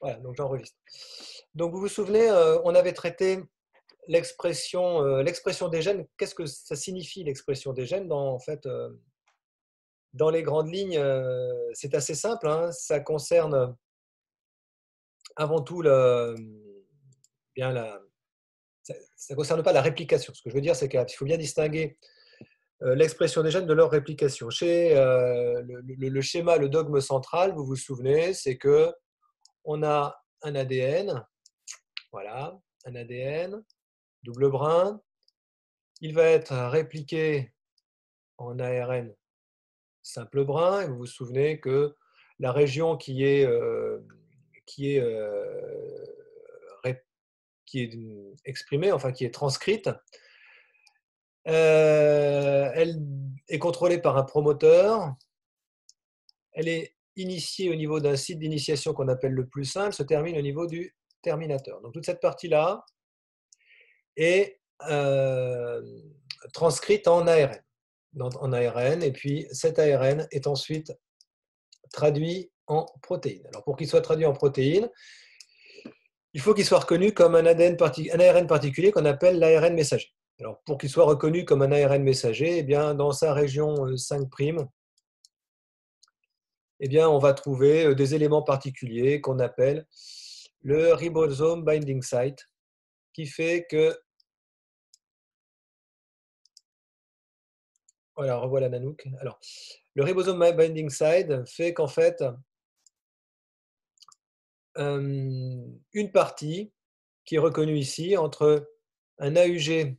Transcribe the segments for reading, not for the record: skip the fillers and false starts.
Voilà, donc j'enregistre. Donc vous vous souvenez, on avait traité l'expression des gènes. Qu'est-ce que ça signifie l'expression des gènes dans, en fait, dans les grandes lignes, c'est assez simple, hein. Ça concerne avant tout bien ça concerne pas la réplication. Ce que je veux dire, c'est qu'il faut bien distinguer l'expression des gènes de leur réplication. Chez le schéma, le dogme central, vous vous souvenez, c'est que on a un ADN, voilà, un ADN double brin. Il va être répliqué en ARN simple brin. Et vous vous souvenez que la région qui est, qui est exprimée, enfin qui est transcrite, elle est contrôlée par un promoteur. Elle est initiée au niveau d'un site d'initiation qu'on appelle le plus 1, elle se termine au niveau du terminateur. Donc toute cette partie-là est transcrite en ARN. En ARN, et puis cet ARN est ensuite traduit en protéines. Alors pour qu'il soit traduit en protéines, il faut qu'il soit reconnu comme un ARN particulier qu'on appelle l'ARN messager. Alors pour qu'il soit reconnu comme un ARN messager, eh bien, dans sa région 5', eh bien, on va trouver des éléments particuliers qu'on appelle le ribosome binding site, qui fait que, voilà, revoilà Nanook. Alors, le ribosome binding site fait qu'en fait, une partie qui est reconnue ici entre un AUG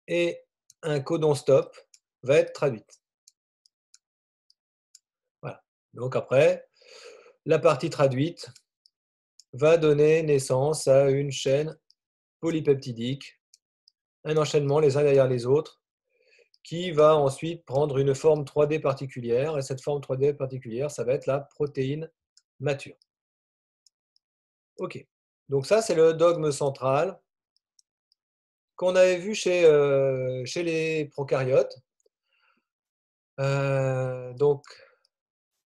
et un codon stop va être traduite. Voilà. Donc après, la partie traduite va donner naissance à une chaîne polypeptidique, un enchaînement les uns derrière les autres, qui va ensuite prendre une forme 3D particulière. Et cette forme 3D particulière, ça va être la protéine mature. OK. Donc ça, c'est le dogme central qu'on avait vu chez les prokaryotes. Donc,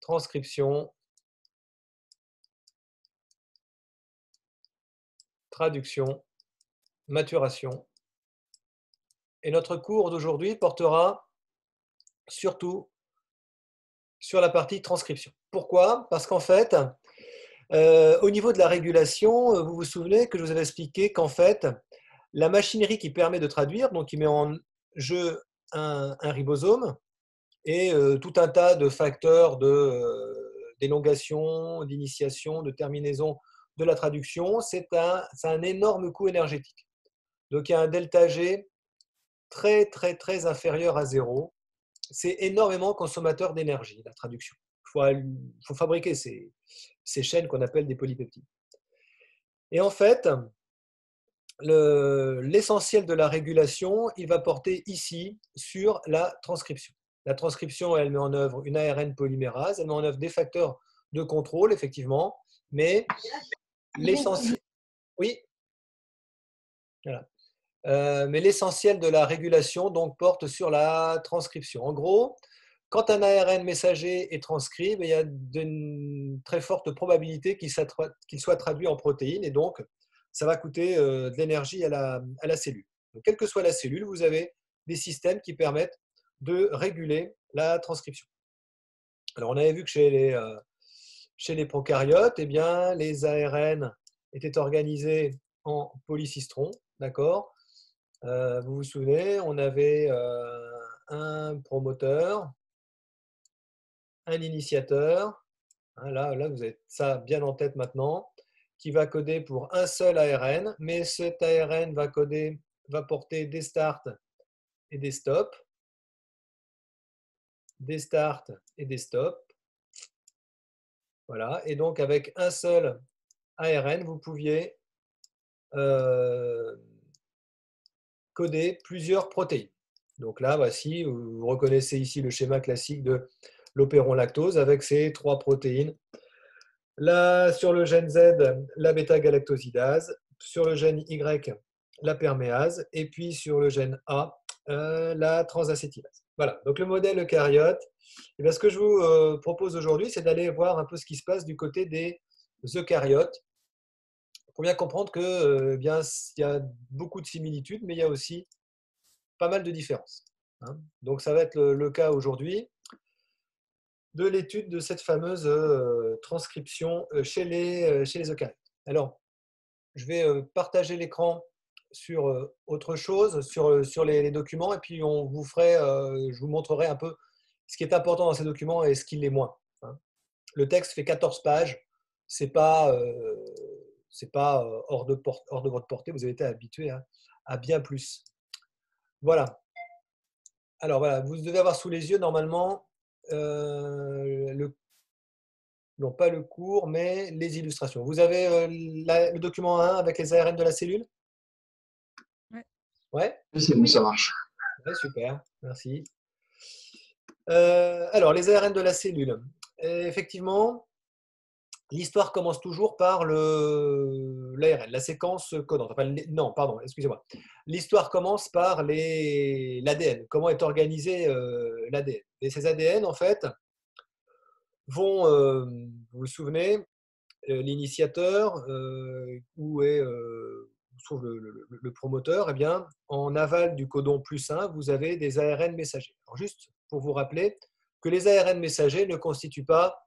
transcription, traduction, maturation. Et notre cours d'aujourd'hui portera surtout sur la partie transcription. Pourquoi? Parce qu'en fait, au niveau de la régulation, vous vous souvenez que je vous avais expliqué qu'en fait, la machinerie qui permet de traduire, donc qui met en jeu un ribosome et tout un tas de facteurs d'élongation, d'initiation, de terminaison de la traduction, c'est un énorme coût énergétique. Donc il y a un delta G très très très inférieur à 0. C'est énormément consommateur d'énergie, la traduction. Il faut fabriquer ces chaînes qu'on appelle des polypeptides. Et en fait, l'essentiel de la régulation, il va porter ici sur la transcription. La transcription, elle met en œuvre une ARN polymérase, elle met en œuvre des facteurs de contrôle, effectivement, mais l'essentiel… Oui, voilà. Mais l'essentiel de la régulation donc, porte sur la transcription. En gros, quand un ARN messager est transcrit, il y a de très fortes probabilités qu'il soit traduit en protéines, et donc ça va coûter de l'énergie à la cellule. Donc, quelle que soit la cellule, vous avez des systèmes qui permettent de réguler la transcription. Alors, on avait vu que chez les prokaryotes, eh bien, les ARN étaient organisés en polycistrons, d'accord? Vous vous souvenez, on avait un promoteur, un initiateur, hein, là, vous avez ça bien en tête maintenant, qui va coder pour un seul ARN, mais cet ARN va porter des starts et des stops, des starts et des stops. Voilà, et donc avec un seul ARN, vous pouviez coder plusieurs protéines. Donc là, voici, vous reconnaissez ici le schéma classique de l'opéron lactose avec ces trois protéines. Là, sur le gène Z, la bêta-galactosidase, sur le gène Y, la perméase, et puis sur le gène A, la transacétylase. Voilà, donc le modèle eucaryote. Et bien, ce que je vous propose aujourd'hui, c'est d'aller voir un peu ce qui se passe du côté des eucaryotes. Il faut bien comprendre que, bien, il y a beaucoup de similitudes, mais il y a aussi pas mal de différences, hein. Donc, ça va être le cas aujourd'hui de l'étude de cette fameuse transcription chez les eucaryotes. Alors, je vais partager l'écran sur autre chose, sur les documents, et puis je vous montrerai un peu ce qui est important dans ces documents et ce qui l'est moins, hein. Le texte fait 14 pages, c'est pas, hors de votre portée, vous avez été habitué à bien plus. Voilà. Alors voilà, vous devez avoir sous les yeux normalement non pas le cours, mais les illustrations. Vous avez le document 1 avec les ARN de la cellule? Ouais. Ouais? Oui, c'est bon, ça marche. Ouais, super, merci. Alors, les ARN de la cellule. Effectivement, l'histoire commence toujours par l'ARN, la séquence codante. Enfin, non, pardon, excusez-moi. L'histoire commence par l'ADN, comment est organisé l'ADN. Et ces ADN, en fait, vont, vous vous souvenez, l'initiateur, où se trouve le promoteur, eh bien, en aval du codon +1, vous avez des ARN messagers. Alors, juste pour vous rappeler que les ARN messagers ne constituent pas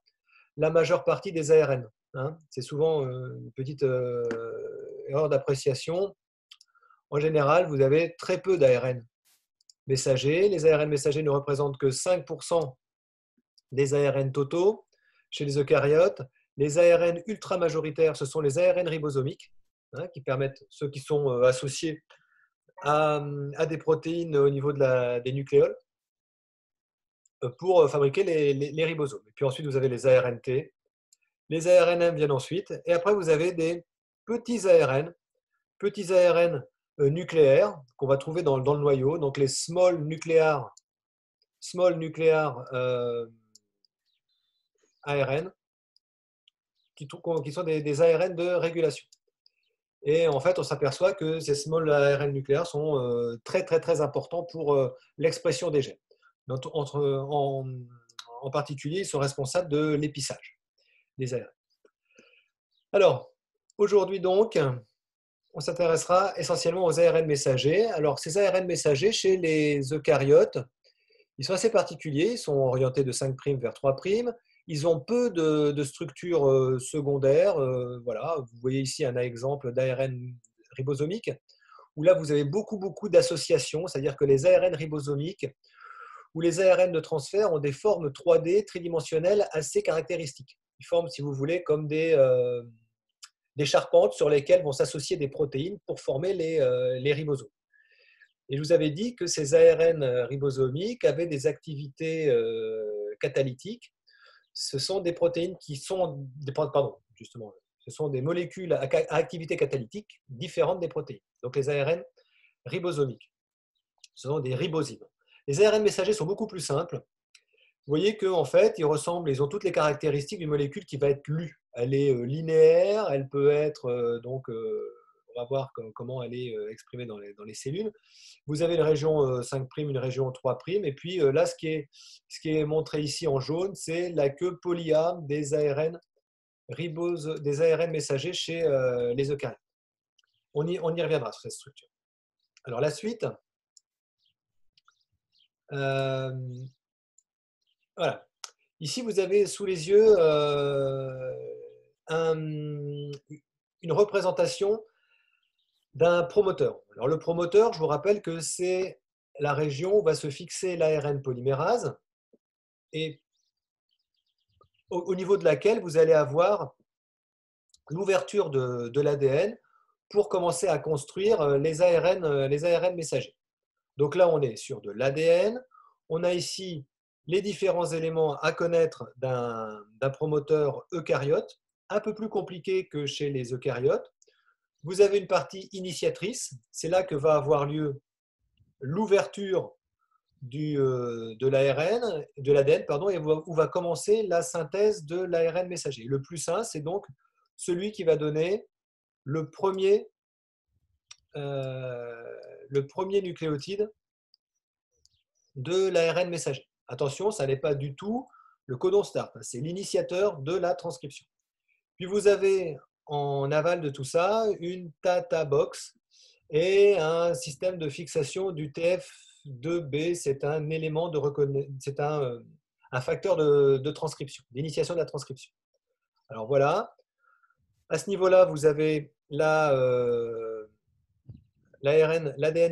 la majeure partie des ARN, hein. C'est souvent une petite erreur d'appréciation. En général, vous avez très peu d'ARN messagers. Les ARN messagers ne représentent que 5% des ARN totaux chez les eucaryotes. Les ARN ultra-majoritaires, ce sont les ARN ribosomiques, hein, qui permettent ceux qui sont associés à des protéines au niveau des nucléoles pour fabriquer les ribosomes. Et puis ensuite, vous avez les ARNT. Les ARNM viennent ensuite. Et après, vous avez des petits ARN nucléaires qu'on va trouver dans le noyau. Donc les small nuclear ARN, qui sont des ARN de régulation. Et en fait, on s'aperçoit que ces small ARN nucléaires sont très, très, très importants pour l'expression des gènes. En particulier, ils sont responsables de l'épissage des ARN. Alors, aujourd'hui donc, on s'intéressera essentiellement aux ARN messagers. Alors, ces ARN messagers, chez les eucaryotes, ils sont assez particuliers, ils sont orientés de 5' vers 3'. Ils ont peu de structures secondaires. Voilà, vous voyez ici un exemple d'ARN ribosomique, où là, vous avez beaucoup, beaucoup d'associations, c'est-à-dire que les ARN ribosomiques ou les ARN de transfert ont des formes 3D tridimensionnelles assez caractéristiques. Ils forment, si vous voulez, comme des charpentes sur lesquelles vont s'associer des protéines pour former les ribosomes. Et je vous avais dit que ces ARN ribosomiques avaient des activités catalytiques. Ce sont des protéines qui sont, pardon, justement, ce sont des molécules à activité catalytique différentes des protéines. Donc les ARN ribosomiques, ce sont des ribozymes. Les ARN messagers sont beaucoup plus simples. Vous voyez qu'en fait, ils ont toutes les caractéristiques d'une molécule qui va être lue. Elle est linéaire, elle peut être on va voir comment elle est exprimée dans les cellules. Vous avez une région 5', une région 3', et puis là, ce qui est montré ici en jaune, c'est la queue polyarme des ARN messagers chez les eucaryotes. On y reviendra sur cette structure. Alors la suite, voilà. Ici, vous avez sous les yeux une représentation d'un promoteur. Alors le promoteur, je vous rappelle que c'est la région où va se fixer l'ARN polymérase et au niveau de laquelle vous allez avoir l'ouverture de l'ADN pour commencer à construire les ARN messagers. Donc là, on est sur de l'ADN. On a ici les différents éléments à connaître d'un promoteur eucaryote, un peu plus compliqué que chez les eucaryotes. Vous avez une partie initiatrice, c'est là que va avoir lieu l'ouverture de l'ADN, et où va commencer la synthèse de l'ARN messager. Le plus sain, c'est donc celui qui va donner le premier nucléotide de l'ARN messager. Attention, ça n'est pas du tout le codon start, c'est l'initiateur de la transcription. Puis vous avez en aval de tout ça une Tata Box et un système de fixation du TF2B. C'est un élément de reconnaissance, c'est un facteur de transcription, d'initiation de la transcription. Alors voilà, à ce niveau-là, vous avez l'ARN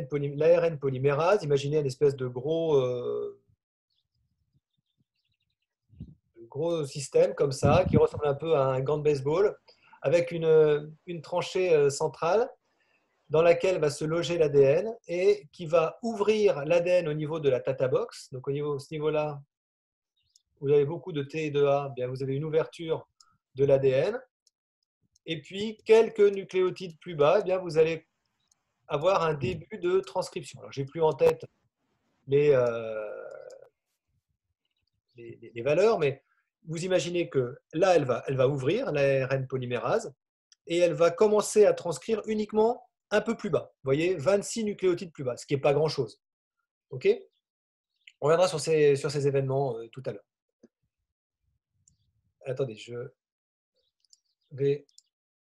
polymérase. Imaginez une espèce de gros système comme ça, qui ressemble un peu à un gant de baseball, avec une tranchée centrale dans laquelle va se loger l'ADN et qui va ouvrir l'ADN au niveau de la Tata Box. Donc ce niveau-là, vous avez beaucoup de T et de A, bien vous avez une ouverture de l'ADN. Et puis, quelques nucléotides plus bas, bien vous allez avoir un début de transcription. Alors, je n'ai plus en tête les valeurs, mais vous imaginez que là, elle va ouvrir l'ARN polymérase et elle va commencer à transcrire uniquement un peu plus bas. Vous voyez, 26 nucléotides plus bas, ce qui n'est pas grand-chose. OK? On reviendra sur ces événements tout à l'heure. Attendez, je vais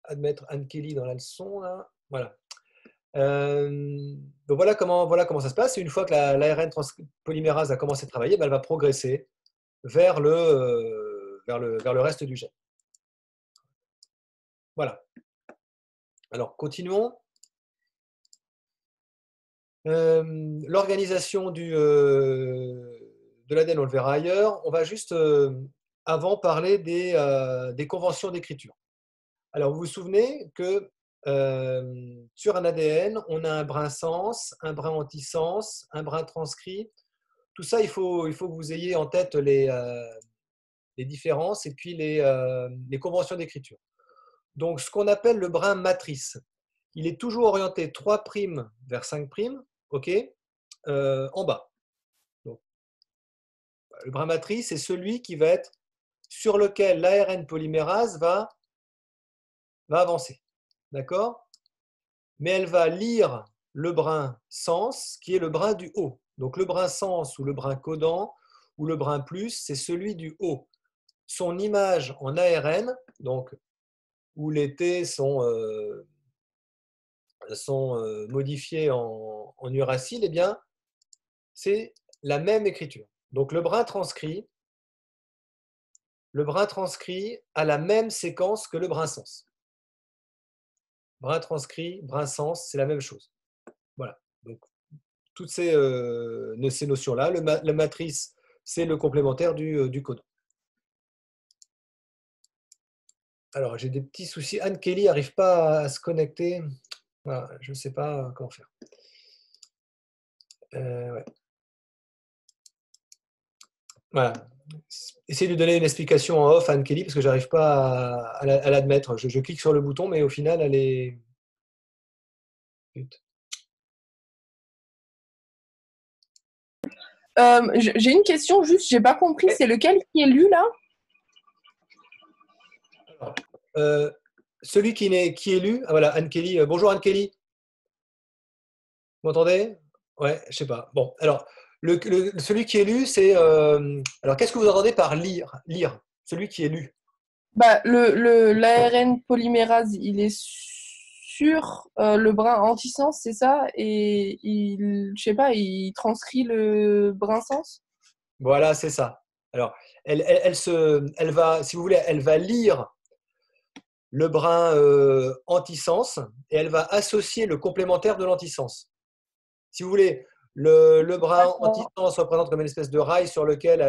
admettre Anne Kelly dans la leçon. Là. Voilà. Donc voilà comment ça se passe. Et une fois que l'ARN polymérase a commencé à travailler, ben, elle va progresser vers le reste du gène. Voilà. Alors, continuons. L'organisation de l'ADN, on le verra ailleurs. On va juste avant parler des conventions d'écriture. Alors, vous vous souvenez que sur un ADN, on a un brin sens, un brin antisens, un brin transcrit. Tout ça, il faut que vous ayez en tête les différences et puis les conventions d'écriture. Donc, ce qu'on appelle le brin matrice, il est toujours orienté 3' vers 5', ok, en bas. Donc, le brin matrice, c'est celui qui va être sur lequel l'ARN polymérase va avancer. D'accord? Mais elle va lire le brin sens, qui est le brin du haut. Donc, le brin sens ou le brin codant ou le brin plus, c'est celui du haut. Son image en ARN, donc où les T sont modifiés en uracile, eh bien, c'est la même écriture. Donc, le brin transcrit a la même séquence que le brin sens. Brin transcrit, brin sens, c'est la même chose. Voilà. Donc, toutes ces notions-là, la matrice, c'est le complémentaire du codon. Alors, j'ai des petits soucis. Anne Kelly n'arrive pas à se connecter. Voilà, je ne sais pas comment faire. Ouais. Voilà. Essayez de lui donner une explication en off à Anne Kelly parce que je n'arrive pas à l'admettre. Je clique sur le bouton, mais au final, elle est. J'ai une question juste, j'ai pas compris, c'est lequel qui est lu là? Alors, celui qui est lu, ah, voilà, Anne Kelly. Bonjour Anne Kelly. Vous m'entendez? Ouais, je sais pas. Bon, alors, celui qui est lu, c'est. Alors, qu'est-ce que vous entendez par lire? Lire, celui qui est lu. Bah, l'ARN polymérase, il est sur le brin antisens, c'est ça? Et je sais pas, il transcrit le brin sens? Voilà, c'est ça. Alors, elle va, si vous voulez, elle va lire le brin antisens et elle va associer le complémentaire de l'antisens. Si vous voulez, le brin antisens se représente comme une espèce de rail sur lequel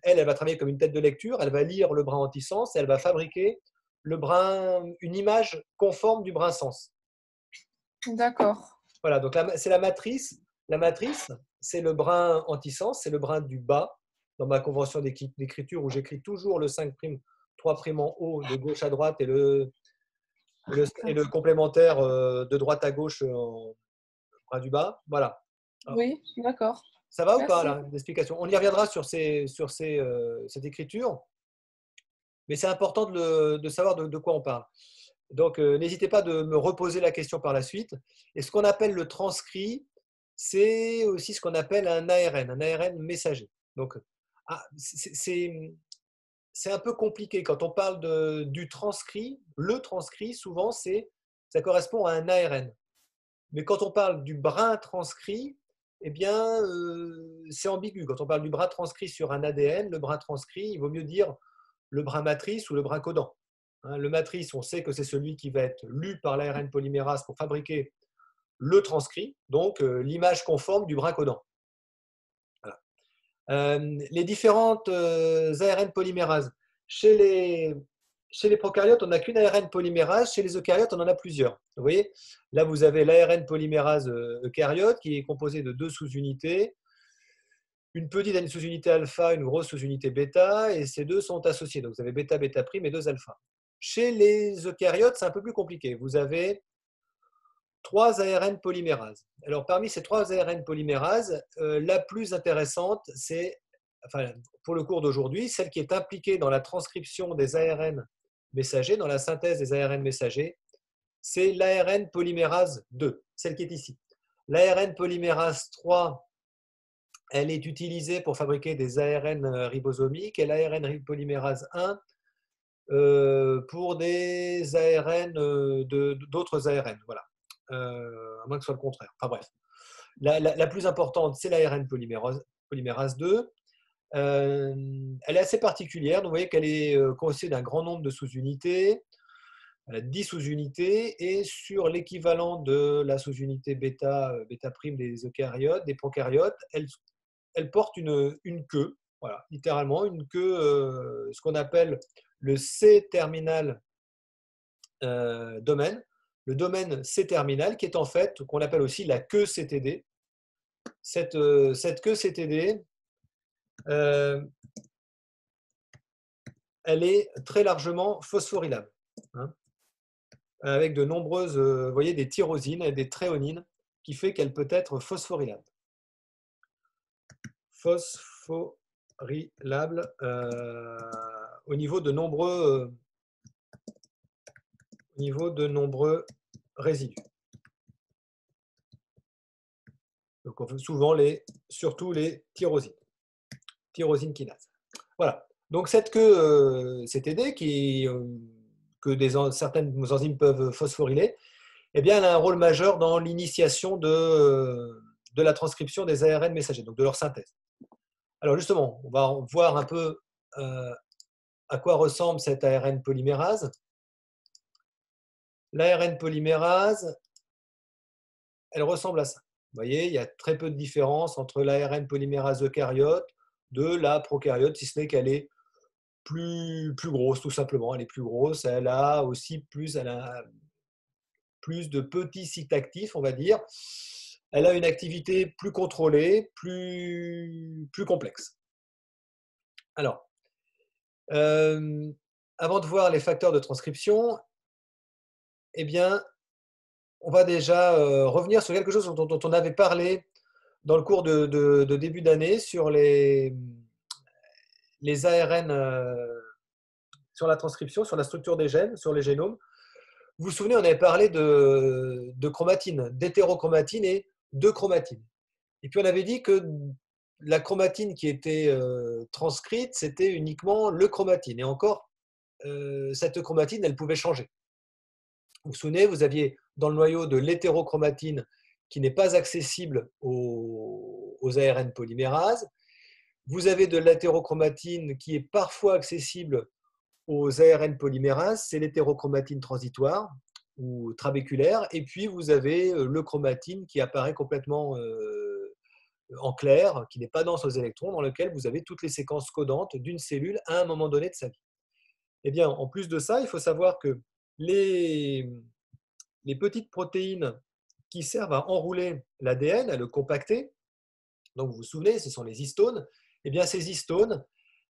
elle va travailler comme une tête de lecture. Elle va lire le brin antisens et elle va fabriquer une image conforme du brin sens. D'accord. Voilà, donc c'est la matrice. La matrice, c'est le brin antisens, c'est le brin du bas. Dans ma convention d'écriture où j'écris toujours le 5', 3' en haut, de gauche à droite et le complémentaire de droite à gauche en bras du bas. Voilà. Alors, oui, d'accord. ça va Merci. ou pas là, l'explication? On y reviendra sur cette écriture, mais c'est important de savoir de quoi on parle. Donc, n'hésitez pas de me reposer la question par la suite. Et ce qu'on appelle le transcrit, c'est aussi ce qu'on appelle un ARN messager. Donc, c'est un peu compliqué. Quand on parle du transcrit, le transcrit, souvent, ça correspond à un ARN. Mais quand on parle du brin transcrit, eh bien, c'est ambigu. Quand on parle du brin transcrit sur un ADN, le brin transcrit, il vaut mieux dire le brin matrice ou le brin codant. Le matrice, on sait que c'est celui qui va être lu par l'ARN polymérase pour fabriquer le transcrit, donc l'image conforme du brin codant. Voilà. Les différentes ARN polymérases. Chez les prokaryotes, on n'a qu'une ARN polymérase. Chez les eucaryotes, on en a plusieurs. Vous voyez, là, vous avez l'ARN polymérase eucaryote qui est composé de 2 sous-unités. Une petite sous-unité alpha, une grosse sous-unité bêta, et ces deux sont associés. Donc, vous avez bêta, bêta prime et 2 alpha. Chez les eucaryotes, c'est un peu plus compliqué. Vous avez 3 ARN polymérases. Alors, parmi ces 3 ARN polymérases, la plus intéressante, c'est, enfin, pour le cours d'aujourd'hui, celle qui est impliquée dans la transcription des ARN messagers, dans la synthèse des ARN messagers, c'est l'ARN polymérase 2, celle qui est ici. L'ARN polymérase 3, elle est utilisée pour fabriquer des ARN ribosomiques et l'ARN polymérase 1 pour des ARN d'autres ARN. Voilà. À moins que ce soit le contraire. Enfin bref. La plus importante, c'est l'ARN polymérase 2. Elle est assez particulière. Donc, vous voyez qu'elle est constituée d'un grand nombre de sous-unités. Elle a 10 sous-unités. Et sur l'équivalent de la sous-unité bêta, bêta prime des eucaryotes, des prokaryotes, elle porte une queue. Voilà, littéralement, une queue, ce qu'on appelle le C-terminal domaine. Le domaine C-terminal, qui est en fait, qu'on appelle aussi la queue CTD. Cette queue CTD, elle est très largement phosphorylable, hein, avec de nombreuses, vous voyez, des tyrosines et des tréonines, qui fait qu'elle peut être phosphorylable. Phosphorylable au niveau de nombreux résidus. Donc, souvent, surtout les tyrosines kinase. Voilà. Donc, cette queue CTD, que certaines enzymes peuvent phosphoryler, eh bien, elle a un rôle majeur dans l'initiation de la transcription des ARN messagers, donc de leur synthèse. Alors, justement, on va voir un peu à quoi ressemble cette ARN polymérase. L'ARN polymérase, elle ressemble à ça. Vous voyez, il y a très peu de différence entre l'ARN polymérase eucaryote de la prokaryote, si ce n'est qu'elle est plus grosse, tout simplement. Elle est plus grosse, elle a plus de petits sites actifs, on va dire. Elle a une activité plus contrôlée, plus complexe. Alors, avant de voir les facteurs de transcription, eh bien, on va déjà revenir sur quelque chose dont on avait parlé dans le cours de début d'année sur les ARN, sur la transcription, sur la structure des gènes, sur les génomes. Vous vous souvenez, on avait parlé de chromatine, d'hétérochromatine et de chromatine. Et puis on avait dit que la chromatine qui était transcrite, c'était uniquement le chromatine. Et encore, cette chromatine, elle pouvait changer. Vous vous souvenez, vous aviez dans le noyau de l'hétérochromatine qui n'est pas accessible aux ARN polymérases. Vous avez de l'hétérochromatine qui est parfois accessible aux ARN polymérases, c'est l'hétérochromatine transitoire ou trabéculaire. Et puis, vous avez le chromatine qui apparaît complètement en clair, qui n'est pas dense aux électrons, dans lequel vous avez toutes les séquences codantes d'une cellule à un moment donné de sa vie. Eh bien, en plus de ça, il faut savoir que les petites protéines qui servent à enrouler l'ADN, à le compacter, donc vous vous souvenez, ce sont les histones, eh bien ces histones,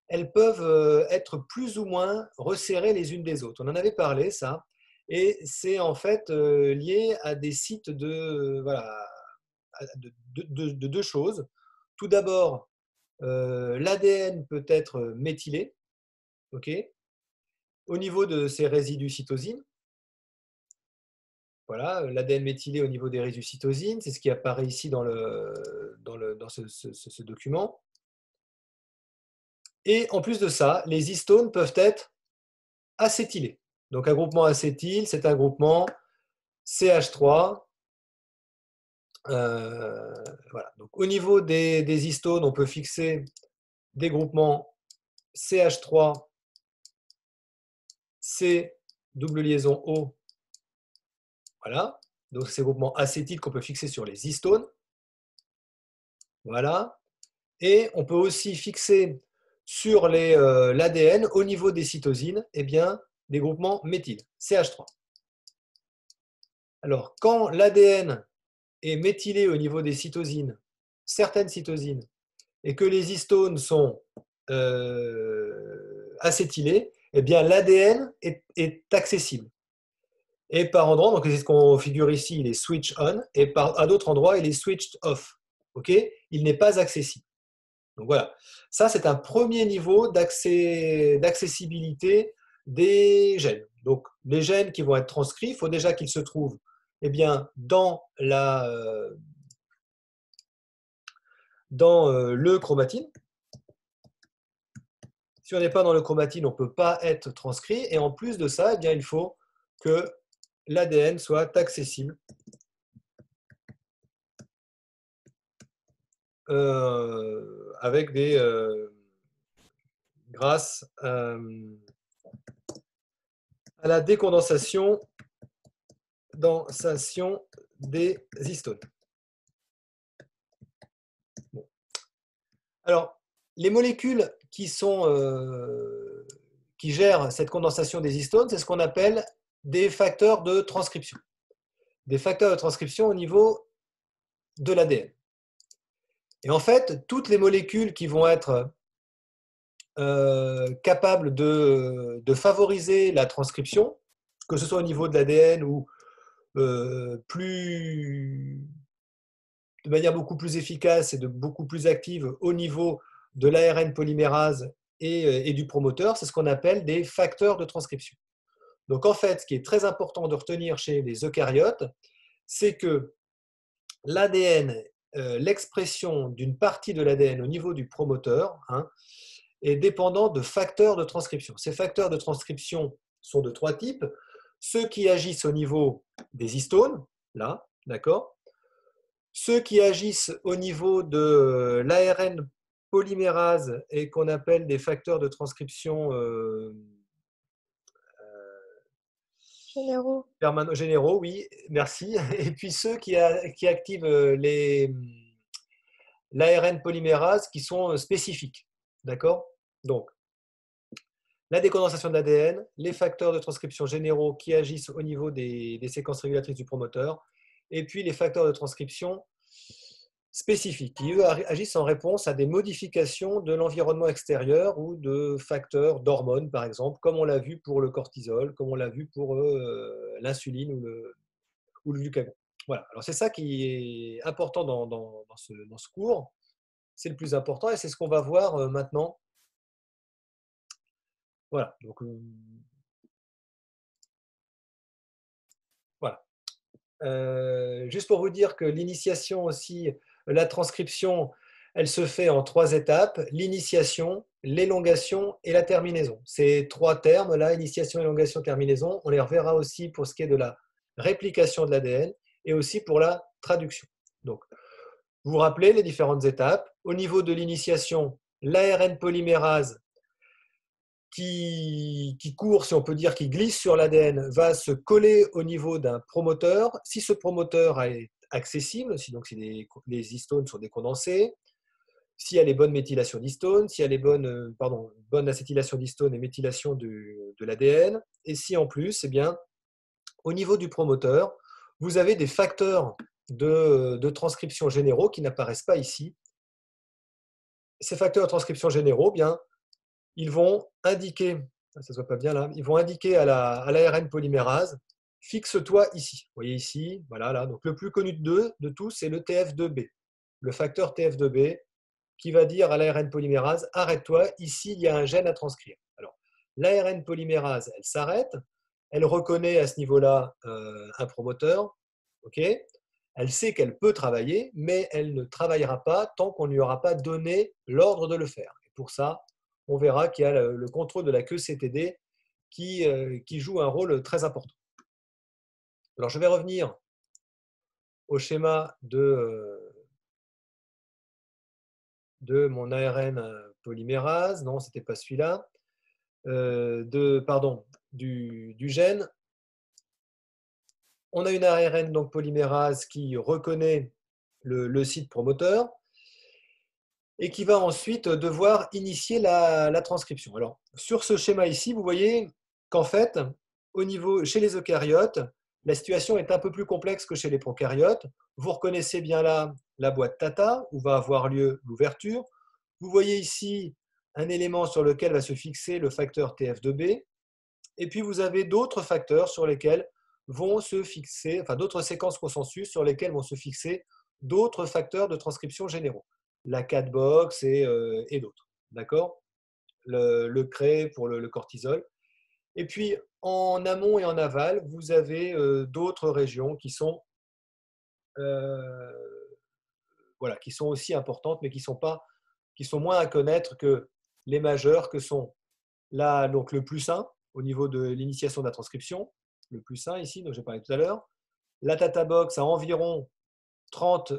elles peuvent être plus ou moins resserrées les unes des autres. On en avait parlé, ça, et c'est en fait lié à des sites de deux choses. Tout d'abord, l'ADN peut être méthylé, ok, au niveau de ces résidus cytosines. Voilà, l'ADN méthylé au niveau des résus-cytosine, c'est ce qui apparaît ici dans ce document. Et en plus de ça, les histones peuvent être acétylés. Donc un groupement acétyl, c'est un groupement CH3. Voilà. Donc, au niveau des histones, on peut fixer des groupements CH3, C, double liaison O. Voilà. Donc ces groupements acétyles qu'on peut fixer sur les histones. Voilà. Et on peut aussi fixer sur l'ADN, au niveau des cytosines, eh bien, des groupements méthyl, CH3. Alors, quand l'ADN est méthylé au niveau des cytosines, certaines cytosines, et que les histones sont acétylés, eh bien l'ADN est accessible. Et par endroits, donc c'est ce qu'on figure ici, il est switch on, et à d'autres endroits, il est switched off. Okay, il n'est pas accessible. Donc voilà, ça c'est un premier niveau d'accessibilité des gènes. Donc les gènes qui vont être transcrits, il faut déjà qu'ils se trouvent eh bien, dans le chromatine. Si on n'est pas dans le chromatine, on ne peut pas être transcrit. Et en plus de ça, eh bien, il faut que l'ADN soit accessible avec grâce à la décondensation des histones. Bon. Alors, les molécules qui gèrent cette condensation des histones, c'est ce qu'on appelle des facteurs de transcription. Des facteurs de transcription au niveau de l'ADN. Et en fait, toutes les molécules qui vont être capables de favoriser la transcription, que ce soit au niveau de l'ADN ou de manière beaucoup plus efficace et beaucoup plus active au niveau de l'ARN polymérase et du promoteur, c'est ce qu'on appelle des facteurs de transcription. Donc en fait, ce qui est très important de retenir chez les eucaryotes, c'est que l'ADN, l'expression d'une partie de l'ADN au niveau du promoteur est dépendant de facteurs de transcription. Ces facteurs de transcription sont de trois types. Ceux qui agissent au niveau des histones, là, d'accord. Ceux qui agissent au niveau de l'ARN polymérase et qu'on appelle des facteurs de transcription généraux, oui, merci. Et puis ceux qui activent l'ARN polymérase qui sont spécifiques. D'accord? Donc, la décondensation de l'ADN, les facteurs de transcription généraux qui agissent au niveau des séquences régulatrices du promoteur, et puis les facteurs de transcription spécifiques qui, eux, agissent en réponse à des modifications de l'environnement extérieur ou de facteurs d'hormones, par exemple, comme on l'a vu pour le cortisol, comme on l'a vu pour l'insuline ou le glucagon. Voilà. Alors, c'est ça qui est important dans ce cours. C'est le plus important et c'est ce qu'on va voir maintenant. Voilà. Donc, voilà. Juste pour vous dire que l'initiation aussi, la transcription, elle se fait en 3 étapes, l'initiation, l'élongation et la terminaison. Ces 3 termes-là, initiation, élongation, terminaison, on les reverra aussi pour ce qui est de la réplication de l'ADN et aussi pour la traduction. Donc, vous vous rappelez les différentes étapes. Au niveau de l'initiation, l'ARN polymérase qui court, si on peut dire, qui glisse sur l'ADN, va se coller au niveau d'un promoteur. Si ce promoteur est accessible, donc si les histones sont décondensées, s'il y a les bonnes méthylations d'histones, s'il y a les bonnes acétylation d'histones et méthylation de l'ADN, et si en plus, eh bien, au niveau du promoteur, vous avez des facteurs de transcription généraux qui n'apparaissent pas ici. Ces facteurs de transcription généraux, bien, ils vont indiquer, ça ne se voit pas bien là, ils vont indiquer à l'ARN polymérase, fixe-toi ici. Vous voyez ici, voilà, là. Donc le plus connu de tous, c'est le TF2B, le facteur TF2B, qui va dire à l'ARN polymérase, arrête-toi, ici il y a un gène à transcrire. Alors, l'ARN polymérase, elle s'arrête, elle reconnaît à ce niveau-là un promoteur. Okay, elle sait qu'elle peut travailler, mais elle ne travaillera pas tant qu'on ne lui aura pas donné l'ordre de le faire. Et pour ça, on verra qu'il y a le contrôle de la queue CTD qui joue un rôle très important. Alors, je vais revenir au schéma de mon ARN polymérase. Non, ce n'était pas celui-là. Du gène. On a une ARN donc polymérase qui reconnaît le site promoteur et qui va ensuite devoir initier la transcription. Alors, sur ce schéma ici, vous voyez qu'en fait, chez les eucaryotes, la situation est un peu plus complexe que chez les prokaryotes. Vous reconnaissez bien là la boîte Tata où va avoir lieu l'ouverture. Vous voyez ici un élément sur lequel va se fixer le facteur TF2B. Et puis, vous avez d'autres facteurs sur lesquels vont se fixer, enfin d'autres séquences consensus sur lesquelles vont se fixer d'autres facteurs de transcription généraux. La CAT-box et d'autres. D'accord, le CRE pour le cortisol. Et puis, en amont et en aval, vous avez d'autres régions qui sont aussi importantes, mais qui sont moins à connaître que les majeures, que sont là, donc le plus 1 au niveau de l'initiation de la transcription, le plus 1 ici, dont j'ai parlé tout à l'heure. La Tata Box à environ 30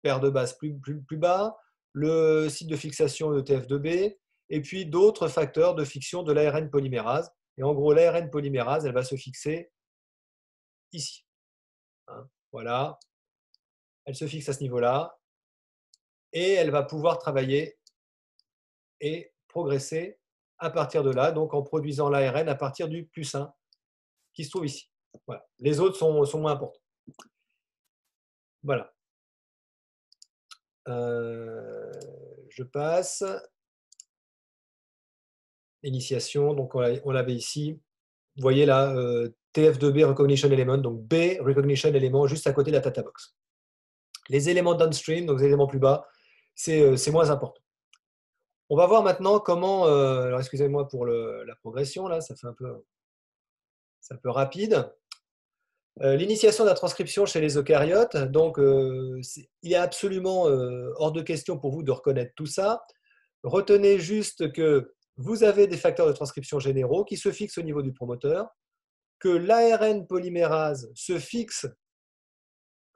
paires de bases plus bas, le site de fixation de TF2B, et puis d'autres facteurs de fiction de l'ARN polymérase. Et en gros, l'ARN polymérase, elle va se fixer ici. Voilà. Elle se fixe à ce niveau-là. Et elle va pouvoir travailler et progresser à partir de là, donc en produisant l'ARN à partir du plus 1 qui se trouve ici. Voilà. Les autres sont moins importants. Voilà. Je passe. Initiation, donc on l'avait ici. Vous voyez là, TF2B Recognition Element, donc B Recognition Element juste à côté de la Tata Box. Les éléments downstream, donc les éléments plus bas, c'est moins important. On va voir maintenant comment, alors excusez-moi pour la progression, là, ça fait un peu rapide. L'initiation de la transcription chez les eucaryotes, donc il est absolument hors de question pour vous de reconnaître tout ça. Retenez juste que vous avez des facteurs de transcription généraux qui se fixent au niveau du promoteur, que l'ARN polymérase se fixe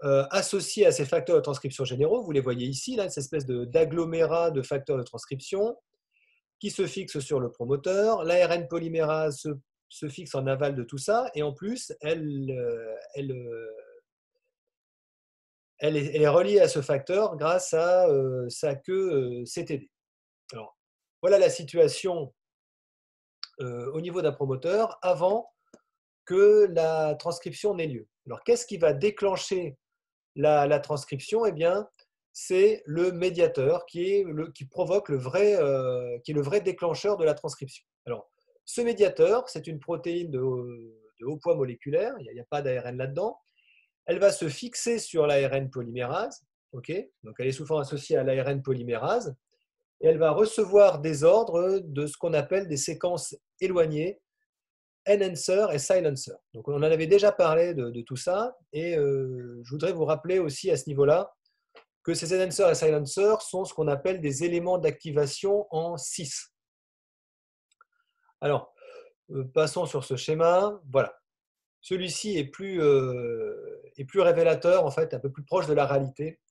associé à ces facteurs de transcription généraux. Vous les voyez ici, là, cette espèce d'agglomérat de facteurs de transcription qui se fixent sur le promoteur. L'ARN polymérase se fixe en aval de tout ça, et en plus, elle est reliée à ce facteur grâce à sa queue CTD. Alors, voilà la situation au niveau d'un promoteur avant que la transcription n'ait lieu. Alors, qu'est-ce qui va déclencher la transcription? Eh bien, c'est le médiateur qui provoque qui est le vrai déclencheur de la transcription. Alors, ce médiateur, c'est une protéine de haut poids moléculaire, il n'y a pas d'ARN là-dedans. Elle va se fixer sur l'ARN polymérase, okay, donc elle est souvent associée à l'ARN polymérase, et elle va recevoir des ordres de ce qu'on appelle des séquences éloignées, enhancer et silencer. Donc on en avait déjà parlé de tout ça, et je voudrais vous rappeler aussi à ce niveau-là que ces enhancer et silencer sont ce qu'on appelle des éléments d'activation en 6. Alors, passons sur ce schéma. Voilà. Celui-ci est plus révélateur, en fait, un peu plus proche de la réalité.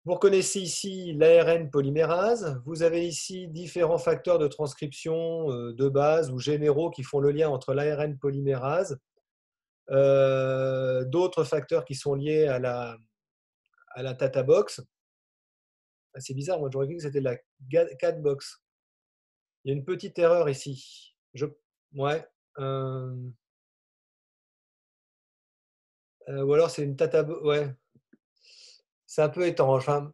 Vous reconnaissez ici l'ARN polymérase. Vous avez ici différents facteurs de transcription de base ou généraux qui font le lien entre l'ARN polymérase. D'autres facteurs qui sont liés à la Tata Box. C'est bizarre, moi j'aurais cru que c'était la Cat Box. Il y a une petite erreur ici. Ouais. Ou alors c'est une Tata Box. Ouais. C'est un peu étrange. Enfin,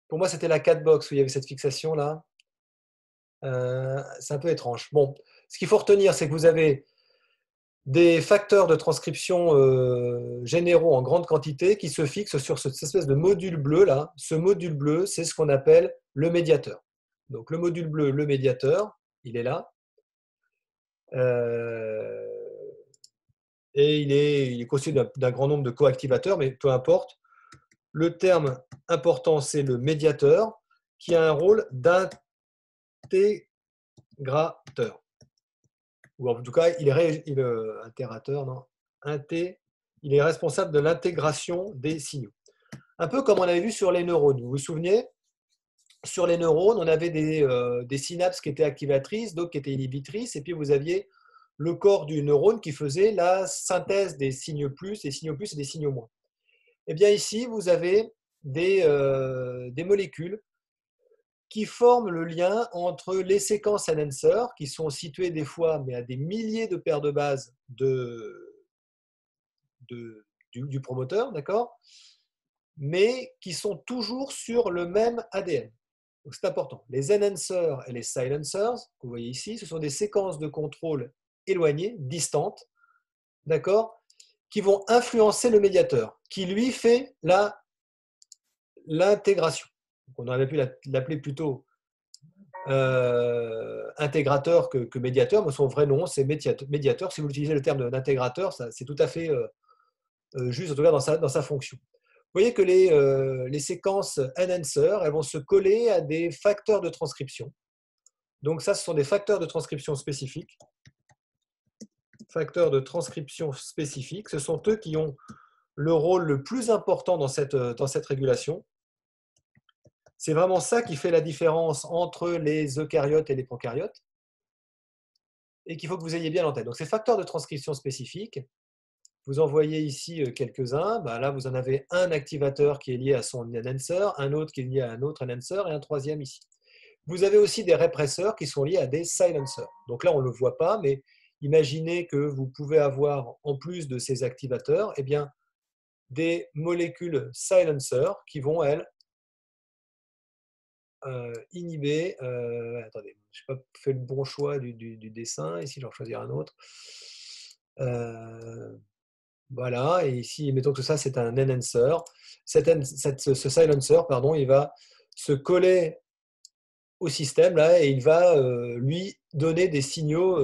pour moi, c'était la Cat Box où il y avait cette fixation-là. C'est un peu étrange. Bon, ce qu'il faut retenir, c'est que vous avez des facteurs de transcription généraux en grande quantité qui se fixent sur cette espèce de module bleu là. Ce module bleu, c'est ce qu'on appelle le médiateur. Donc le module bleu, le médiateur, il est là. Euh, et il est constitué d'un grand nombre de coactivateurs, mais peu importe. Le terme important, c'est le médiateur, qui a un rôle d'intégrateur. Ou en tout cas, intégrateur, non, il est responsable de l'intégration des signaux. Un peu comme on avait vu sur les neurones. Vous vous souvenez? Sur les neurones, on avait des synapses qui étaient activatrices, d'autres qui étaient inhibitrices, et puis vous aviez le corps du neurone qui faisait la synthèse des signes plus, des signaux plus et des signaux moins. Eh bien ici, vous avez des molécules qui forment le lien entre les séquences enhancer, qui sont situées des fois mais à des milliers de paires de bases du promoteur, d'accord, mais qui sont toujours sur le même ADN. Donc c'est important. Les enhancers et les silencers, que vous voyez ici, ce sont des séquences de contrôle éloignées, distantes, d'accord, qui vont influencer le médiateur, qui lui fait l'intégration. On aurait pu l'appeler plutôt intégrateur que médiateur, mais son vrai nom, c'est médiateur. Si vous utilisez le terme d'intégrateur, c'est tout à fait juste, en tout cas dans sa fonction. Vous voyez que les séquences enhancer, elles vont se coller à des facteurs de transcription. Donc ça, ce sont des facteurs de transcription spécifiques. Facteurs de transcription spécifiques, ce sont eux qui ont le rôle le plus important dans cette régulation. C'est vraiment ça qui fait la différence entre les eucaryotes et les prokaryotes et qu'il faut que vous ayez bien en tête. Donc ces facteurs de transcription spécifiques, vous en voyez ici quelques-uns. Ben là, vous en avez un activateur qui est lié à son enhancer, un autre qui est lié à un autre enhancer et un troisième ici. Vous avez aussi des répresseurs qui sont liés à des silencers. Donc là, on ne le voit pas, mais imaginez que vous pouvez avoir, en plus de ces activateurs, eh bien, des molécules silencers qui vont, elles, inhiber. Attendez, je n'ai pas fait le bon choix du dessin. Ici, je vais en choisir un autre. Voilà, et ici, mettons que ça, c'est un enhancer. Ce silencer, pardon, il va se coller au système là, et il va lui donner des signaux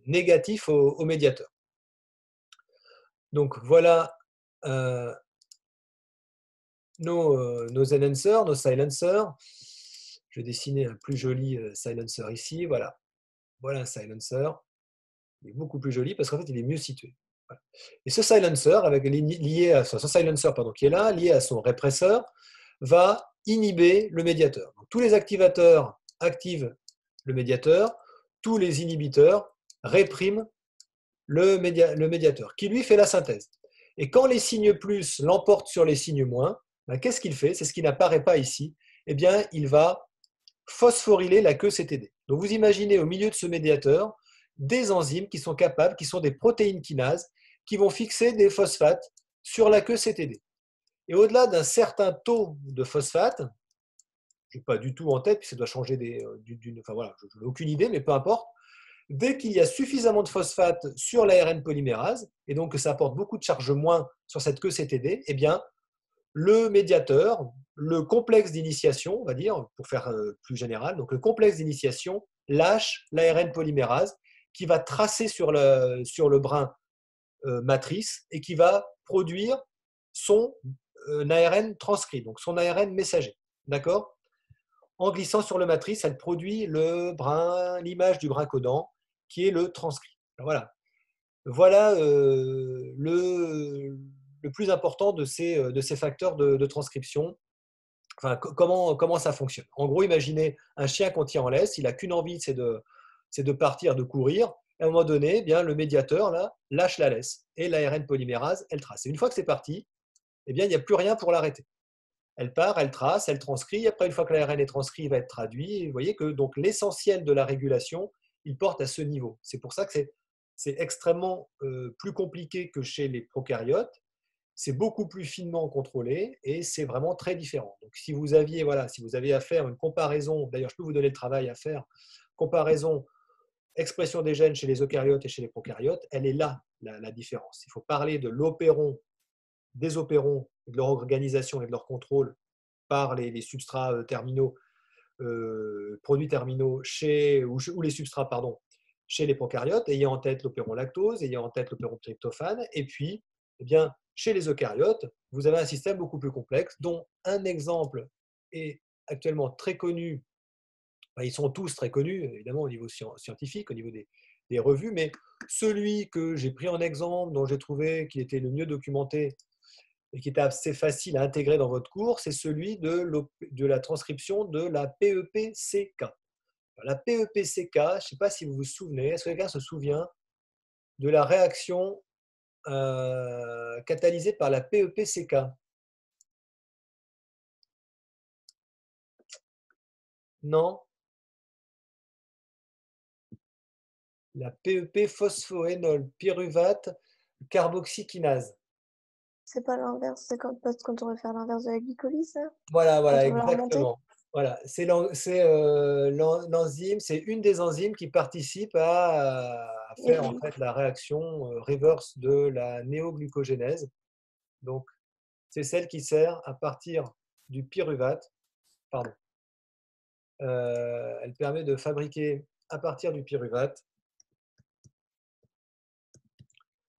négatifs au médiateur. Donc voilà nos enhancers, nos silencers. Je vais dessiner un plus joli silencer ici. Voilà, voilà un silencer. Il est beaucoup plus joli parce qu'en fait, il est mieux situé. Voilà. Et ce silencer, ce silencer pardon, qui est là, lié à son répresseur, va inhiber le médiateur. Donc, tous les activateurs activent le médiateur, tous les inhibiteurs répriment le médiateur, qui lui fait la synthèse. Et quand les signes plus l'emportent sur les signes moins, ben, qu'est-ce qu'il fait? C'est ce qui n'apparaît pas ici. Eh bien, il va phosphoryler la queue CTD. Donc vous imaginez au milieu de ce médiateur des enzymes qui sont capables, qui sont des protéines kinases, qui vont fixer des phosphates sur la queue CTD. Et au-delà d'un certain taux de phosphate, je n'ai pas du tout en tête, puis ça doit changer enfin voilà, je n'ai aucune idée, mais peu importe, dès qu'il y a suffisamment de phosphate sur l'ARN polymérase, et donc que ça apporte beaucoup de charge moins sur cette queue CTD, eh bien, le médiateur, le complexe d'initiation, on va dire, pour faire plus général, donc le complexe d'initiation lâche l'ARN polymérase qui va tracer sur le brin matrice et qui va produire son ARN transcrit, donc son ARN messager. D'accord? En glissant sur le matrice, elle produit l'image du brin codant qui est le transcrit. Alors voilà le plus important de ces facteurs de transcription. Enfin, comment ça fonctionne. En gros, imaginez un chien qu'on tient en laisse, il n'a qu'une envie, c'est de partir, de courir. Et à un moment donné, eh bien, le médiateur là, lâche la laisse et l'ARN polymérase, elle trace. Et une fois que c'est parti, eh bien, il n'y a plus rien pour l'arrêter. Elle part, elle trace, elle transcrit. Après, une fois que l'ARN est transcrit, il va être traduit. Et vous voyez que donc l'essentiel de la régulation, il porte à ce niveau. C'est pour ça que c'est extrêmement plus compliqué que chez les prokaryotes. C'est beaucoup plus finement contrôlé et c'est vraiment très différent. Donc, si vous aviez à faire une comparaison, d'ailleurs, je peux vous donner le travail à faire, comparaison expression des gènes chez les eucaryotes et chez les prokaryotes, elle est là, la différence. Il faut parler de l'opéron, des opérons, de leur organisation et de leur contrôle par les substrats terminaux, produits terminaux ou les substrats, pardon, chez les prokaryotes, ayant en tête l'opéron lactose, ayant en tête l'opéron tryptophane, et puis, eh bien, chez les eucaryotes, vous avez un système beaucoup plus complexe, dont un exemple est actuellement très connu. Ils sont tous très connus, évidemment, au niveau scientifique, au niveau des revues, mais celui que j'ai pris en exemple, dont j'ai trouvé qu'il était le mieux documenté et qui était assez facile à intégrer dans votre cours, c'est celui de la transcription de la PEP-CK. La PEP-CK, je ne sais pas si vous vous souvenez, est-ce que quelqu'un se souvient de la réaction catalysée par la PEP-CK? Non? La PEP phosphoénol pyruvate carboxykinase. C'est pas l'inverse, c'est quand on veut faire l'inverse de la glycolyse, ça? Voilà, Quand voilà, on veut la remonter? exactement. Voilà, c'est l'enzyme, c'est une des enzymes qui participe à faire en fait la réaction reverse de la néoglucogénèse. Donc, c'est celle qui sert à partir du pyruvate, pardon. Elle permet de fabriquer à partir du pyruvate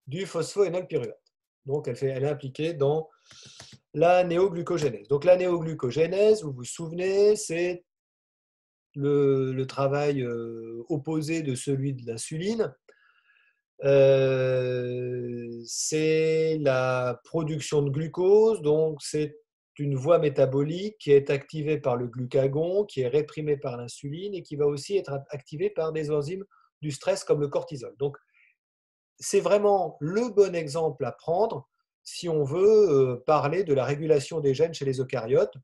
du phosphoénolpyruvate. Donc, elle est impliquée dans la néoglucogénèse. Donc, la néoglucogénèse, vous vous souvenez, c'est le travail opposé de celui de l'insuline. C'est la production de glucose, donc c'est une voie métabolique qui est activée par le glucagon, qui est réprimée par l'insuline et qui va aussi être activée par des enzymes du stress comme le cortisol. Donc, c'est vraiment le bon exemple à prendre si on veut parler de la régulation des gènes chez les eucaryotes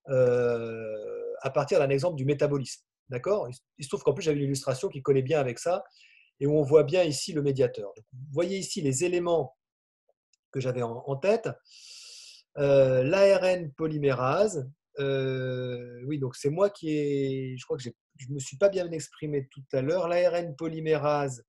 à partir d'un exemple du métabolisme. D'accord? Il se trouve qu'en plus, j'avais une illustration qui collait bien avec ça et où on voit bien ici le médiateur. Donc, vous voyez ici les éléments que j'avais en tête. L'ARN polymérase. Oui, donc c'est moi qui ai. Je crois que je ne me suis pas bien exprimé tout à l'heure. L'ARN polymérase,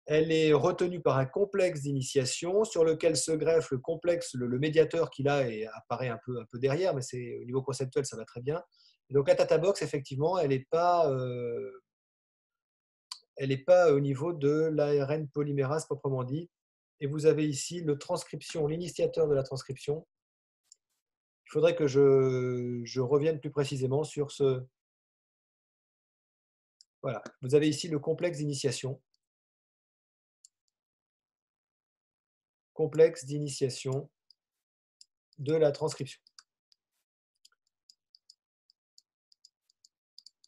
elle est retenue par un complexe d'initiation sur lequel se greffe le complexe, le médiateur qu'il a et apparaît un peu derrière, mais c'est au niveau conceptuel, ça va très bien. Et donc la Tata Box, effectivement, elle n'est pas au niveau de l'ARN polymérase proprement dit. Et vous avez ici l'initiateur de la transcription. Il faudrait que je revienne plus précisément sur ce. Voilà, vous avez ici le complexe d'initiation. Complexe d'initiation de la transcription.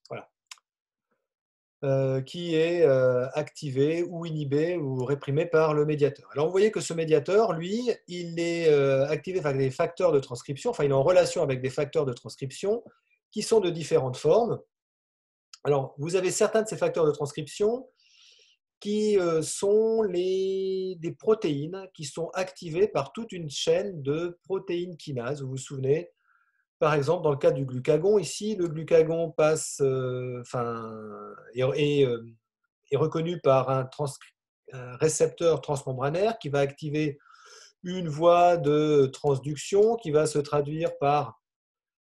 Voilà. Qui est activé ou inhibé ou réprimé par le médiateur. Alors vous voyez que ce médiateur, lui, il est activé par des facteurs de transcription, enfin il est en relation avec des facteurs de transcription qui sont de différentes formes. Alors vous avez certains de ces facteurs de transcription qui sont des protéines qui sont activées par toute une chaîne de protéines kinases. Vous vous souvenez, par exemple, dans le cas du glucagon, ici, le glucagon est reconnu par un récepteur transmembranaire qui va activer une voie de transduction qui va se traduire par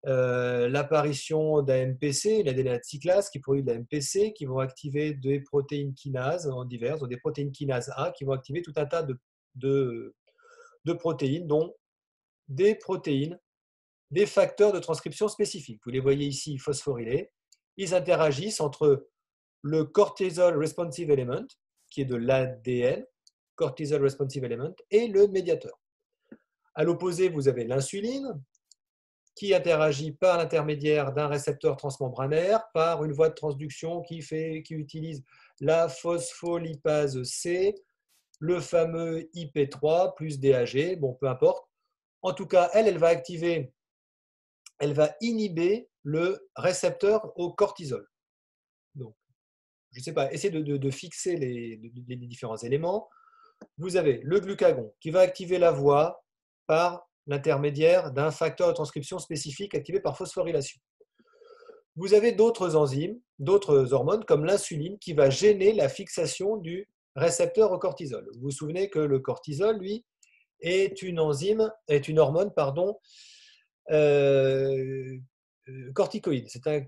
l'apparition d'AMPC, l'adénate cyclase qui produit de l'AMPC, qui vont activer des protéines kinases en diverses, des protéines kinases A qui vont activer tout un tas de protéines, dont des protéines, des facteurs de transcription spécifiques. Vous les voyez ici phosphorylés. Ils interagissent entre le cortisol responsive element, qui est de l'ADN, cortisol responsive element, et le médiateur. À l'opposé, vous avez l'insuline, qui interagit par l'intermédiaire d'un récepteur transmembranaire, par une voie de transduction qui utilise la phospholipase C, le fameux IP3 plus DAG, bon, peu importe. En tout cas, elle va inhiber le récepteur au cortisol. Donc, je ne sais pas, essayez de fixer les différents éléments. Vous avez le glucagon qui va activer la voie par l'intermédiaire d'un facteur de transcription spécifique activé par phosphorylation. Vous avez d'autres enzymes, d'autres hormones comme l'insuline qui va gêner la fixation du récepteur au cortisol. Vous vous souvenez que le cortisol, lui, est une hormone, corticoïde. C'est un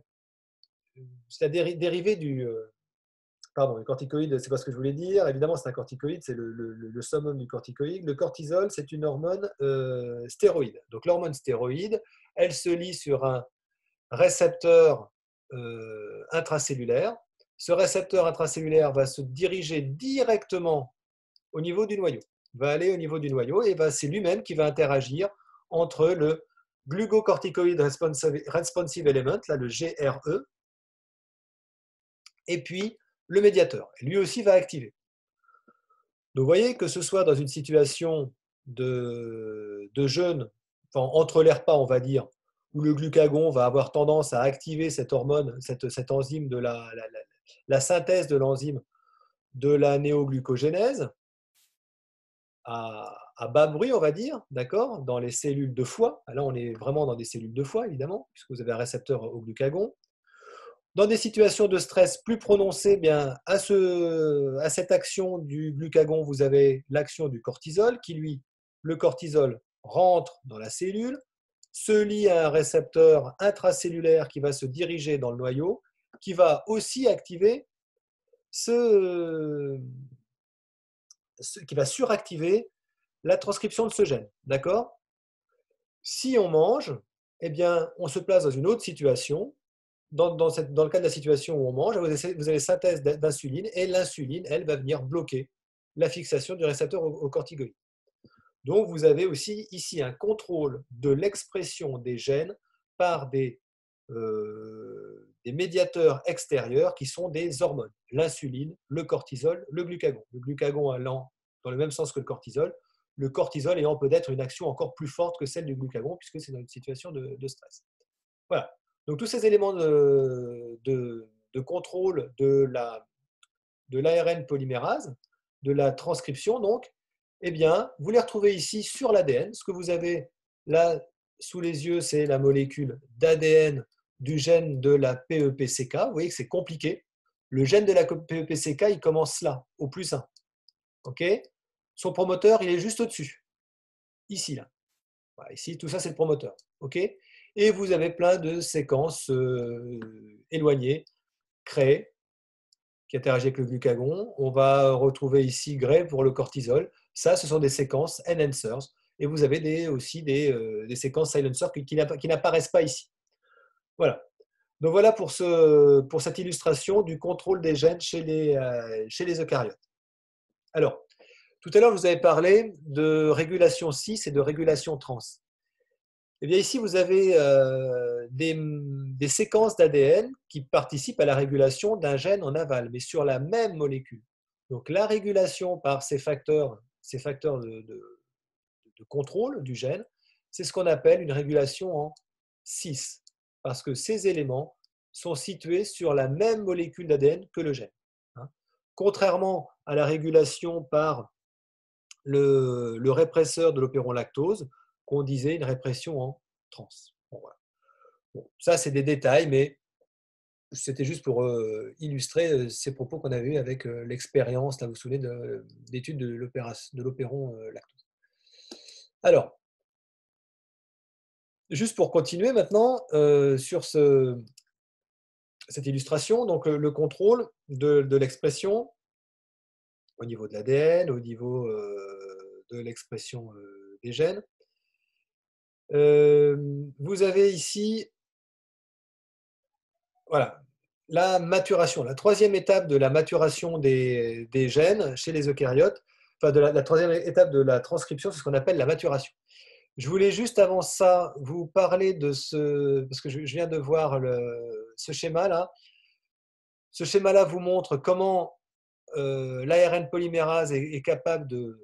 dérivé pardon, le corticoïde, c'est pas ce que je voulais dire. Évidemment, c'est un corticoïde, c'est le summum du corticoïde. Le cortisol, c'est une hormone stéroïde. Donc, l'hormone stéroïde, elle se lie sur un récepteur intracellulaire. Ce récepteur intracellulaire va se diriger directement au niveau du noyau, va aller au niveau du noyau et c'est lui-même qui va interagir entre le glucocorticoïde responsive element, là, le GRE, et puis le médiateur. Lui aussi va activer. Donc, vous voyez que ce soit dans une situation de jeûne, enfin, entre les repas, on va dire, où le glucagon va avoir tendance à activer cette hormone, cette enzyme de la synthèse de l'enzyme de la néoglucogénèse, à bas bruit, on va dire, d'accord, dans les cellules de foie. Là, on est vraiment dans des cellules de foie, évidemment, puisque vous avez un récepteur au glucagon. Dans des situations de stress plus prononcées, bien, à cette action du glucagon, vous avez l'action du cortisol, qui lui, le cortisol, rentre dans la cellule, se lie à un récepteur intracellulaire qui va se diriger dans le noyau, qui va aussi activer qui va suractiver la transcription de ce gène. D'accord? Si on mange, eh bien, on se place dans une autre situation. Dans le cas de la situation où on mange, vous avez synthèse d'insuline et l'insuline, elle, va venir bloquer la fixation du récepteur au corticoïde. Donc, vous avez aussi ici un contrôle de l'expression des gènes par des médiateurs extérieurs qui sont des hormones, l'insuline, le cortisol, le glucagon. Le glucagon allant dans le même sens que le cortisol ayant peut-être une action encore plus forte que celle du glucagon, puisque c'est dans une situation de stress. Voilà. Donc tous ces éléments de contrôle de l'ARN polymérase, de la transcription, donc, eh bien, vous les retrouvez ici sur l'ADN. Ce que vous avez là sous les yeux, c'est la molécule d'ADN du gène de la PEPCK. Vous voyez que c'est compliqué. Le gène de la PEPCK, il commence là, au plus 1. Okay. Son promoteur, il est juste au-dessus. Ici, là. Voilà, ici, tout ça, c'est le promoteur. Okay. Et vous avez plein de séquences éloignées, créées, qui interagissent avec le glucagon. On va retrouver ici Gray pour le cortisol. Ça, ce sont des séquences enhancers. Et vous avez aussi des séquences silencers qui n'apparaissent pas ici. Voilà. Donc voilà pour cette illustration du contrôle des gènes chez les eucaryotes. Alors, tout à l'heure, je vous avais parlé de régulation cis et de régulation trans. Eh bien, ici, vous avez des séquences d'ADN qui participent à la régulation d'un gène en aval, mais sur la même molécule. Donc, la régulation par ces facteurs de contrôle du gène, c'est ce qu'on appelle une régulation en cis, parce que ces éléments sont situés sur la même molécule d'ADN que le gène. Contrairement à la régulation par le répresseur de l'opéron lactose, qu'on disait une répression en trans. Bon, voilà. Bon, ça, c'est des détails, mais c'était juste pour illustrer ces propos qu'on avait eu avec l'expérience, là, vous vous souvenez, d'études de l'opéron lactose. Alors, juste pour continuer maintenant sur cette illustration, donc le contrôle de l'expression au niveau de l'ADN, au niveau de l'expression des gènes. Vous avez ici, voilà, la maturation, la troisième étape de la maturation des gènes chez les eucaryotes, enfin la troisième étape de la transcription, c'est ce qu'on appelle la maturation. Je voulais juste avant ça vous parler de parce que je viens de voir ce schéma-là. Ce schéma-là vous montre comment l'ARN polymérase est capable de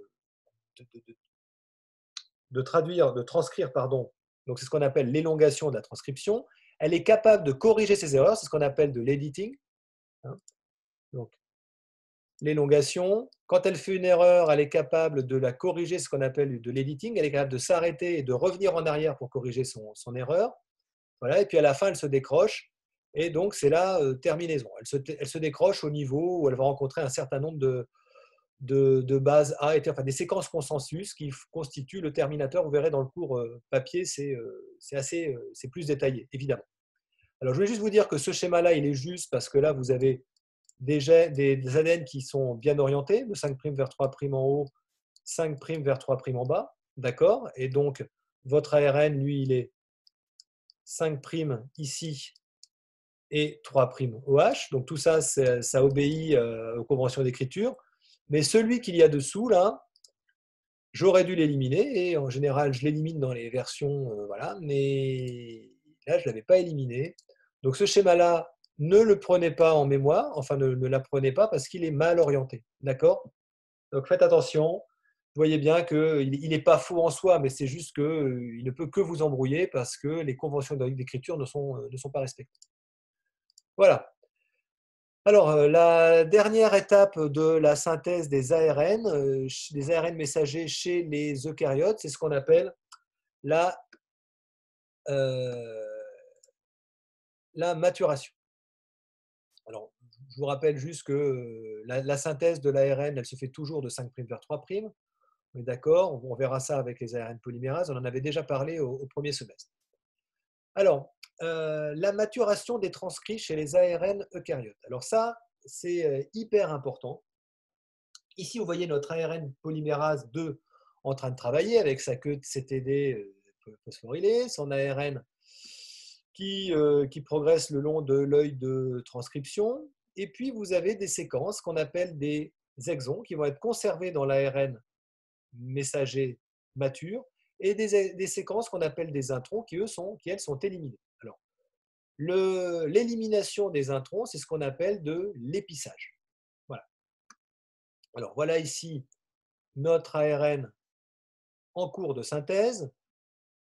transcrire, pardon. Donc c'est ce qu'on appelle l'élongation de la transcription. Elle est capable de corriger ses erreurs, c'est ce qu'on appelle de l'editing. Donc l'élongation, quand elle fait une erreur, elle est capable de la corriger, ce qu'on appelle de l'editing. Elle est capable de s'arrêter et de revenir en arrière pour corriger son erreur. Voilà, et puis à la fin, elle se décroche. Et donc, c'est la terminaison. Elle se décroche au niveau où elle va rencontrer un certain nombre de bases A, enfin des séquences consensus qui constituent le terminateur. Vous verrez dans le cours papier, c'est plus détaillé, évidemment. Alors, je voulais juste vous dire que ce schéma-là, il est juste parce que là, vous avez des ADN qui sont bien orientés, de 5' vers 3' en haut, 5' vers 3' en bas. D'accord? Et donc, votre ARN, lui, il est 5' ici et 3' OH. Donc, tout ça, ça obéit aux conventions d'écriture. Mais celui qu'il y a dessous, là, j'aurais dû l'éliminer. Et en général, je l'élimine dans les versions, voilà. Mais là, je ne l'avais pas éliminé. Donc, ce schéma-là, ne le prenez pas en mémoire. Enfin, ne l'apprenez pas parce qu'il est mal orienté. D'accord? Donc, faites attention. Vous voyez bien qu'il n'est pas faux en soi, mais c'est juste qu'il ne peut que vous embrouiller parce que les conventions d'écriture ne sont pas respectées. Voilà. Alors, la dernière étape de la synthèse des ARN messagers chez les eucaryotes, c'est ce qu'on appelle la, maturation. Alors, je vous rappelle juste que la synthèse de l'ARN, elle se fait toujours de 5' vers 3'. On est d'accord, on verra ça avec les ARN polymérases, on en avait déjà parlé au premier semestre. Alors, la maturation des transcrits chez les ARN eucaryotes. Alors ça, c'est hyper important. Ici, vous voyez notre ARN polymérase 2 en train de travailler avec sa queue de CTD phosphorylée, son ARN qui progresse le long de l'œil de transcription. Et puis, vous avez des séquences qu'on appelle des exons qui vont être conservés dans l'ARN messager mature et des séquences qu'on appelle des introns qui, elles, sont éliminées. Alors, l'élimination des introns, c'est ce qu'on appelle de l'épissage. Voilà. Alors, voilà ici notre ARN en cours de synthèse.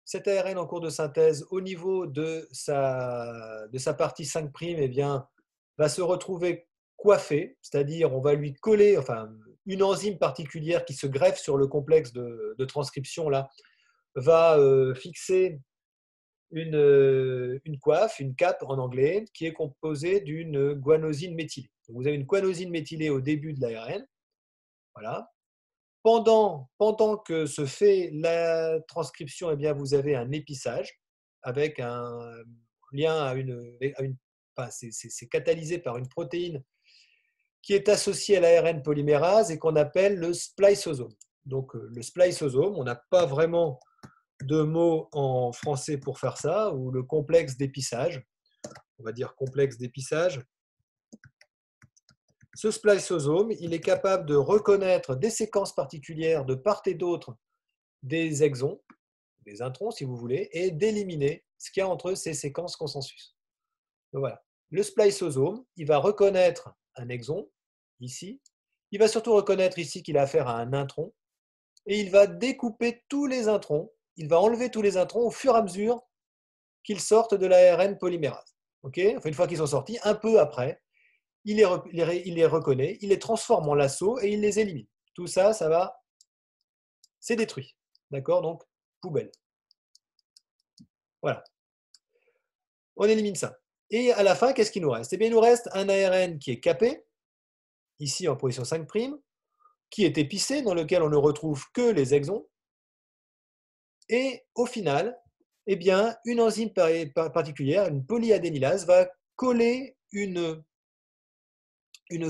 Cet ARN en cours de synthèse, au niveau de sa partie 5', eh bien, va se retrouver coiffé, c'est-à-dire on va lui coller, enfin, une enzyme particulière qui se greffe sur le complexe de transcription là, va fixer une coiffe, une cape en anglais, qui est composée d'une guanosine méthylée. Donc, vous avez une guanosine méthylée au début de l'ARN. Voilà. Pendant que se fait la transcription, eh bien, vous avez un épissage avec un lien à enfin, c'est catalysé par une protéine qui est associée à l'ARN polymérase et qu'on appelle le spliceosome. Donc, le spliceosome, on n'a pas vraiment de mots en français pour faire ça, ou le complexe d'épissage. On va dire complexe d'épissage. Ce spliceosome, il est capable de reconnaître des séquences particulières de part et d'autre des exons, des introns si vous voulez, et d'éliminer ce qu'il y a entre ces séquences consensus. Donc voilà. Le spliceosome, il va reconnaître un exon, ici. Il va surtout reconnaître ici qu'il a affaire à un intron, et il va découper tous les introns, il va enlever tous les introns au fur et à mesure qu'ils sortent de l'ARN polymérase. Okay, enfin, une fois qu'ils sont sortis, un peu après, il les reconnaît, il les transforme en lasso et il les élimine. Tout ça, c'est détruit. D'accord? Donc, poubelle. Voilà. On élimine ça. Et à la fin, qu'est-ce qu'il nous reste? Eh bien, il nous reste un ARN qui est capé, ici en position 5', qui est épicé, dans lequel on ne retrouve que les exons. Et au final, eh bien, une enzyme particulière, une polyadénylase, va coller une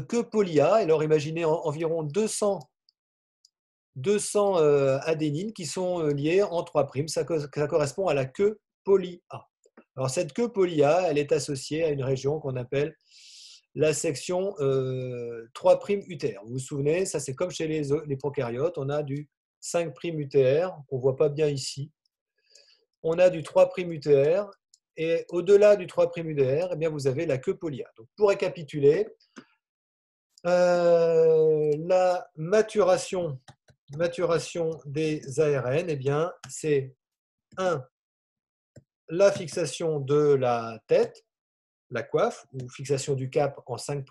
queue poly-A. Alors, imaginez environ 200 adénines qui sont liées en 3'. Ça correspond à la queue poly-A. Alors, cette queue poly-A, elle est associée à une région qu'on appelle la section 3' UTR. Vous vous souvenez, ça c'est comme chez les prokaryotes, on a du 5' UTR, qu'on ne voit pas bien ici. On a du 3' UTR, et au-delà du 3' UTR, eh bien, vous avez la queue poly-A. Donc, pour récapituler, la maturation des ARN, eh bien, c'est 1. La fixation de la tête, la coiffe, ou fixation du cap en 5',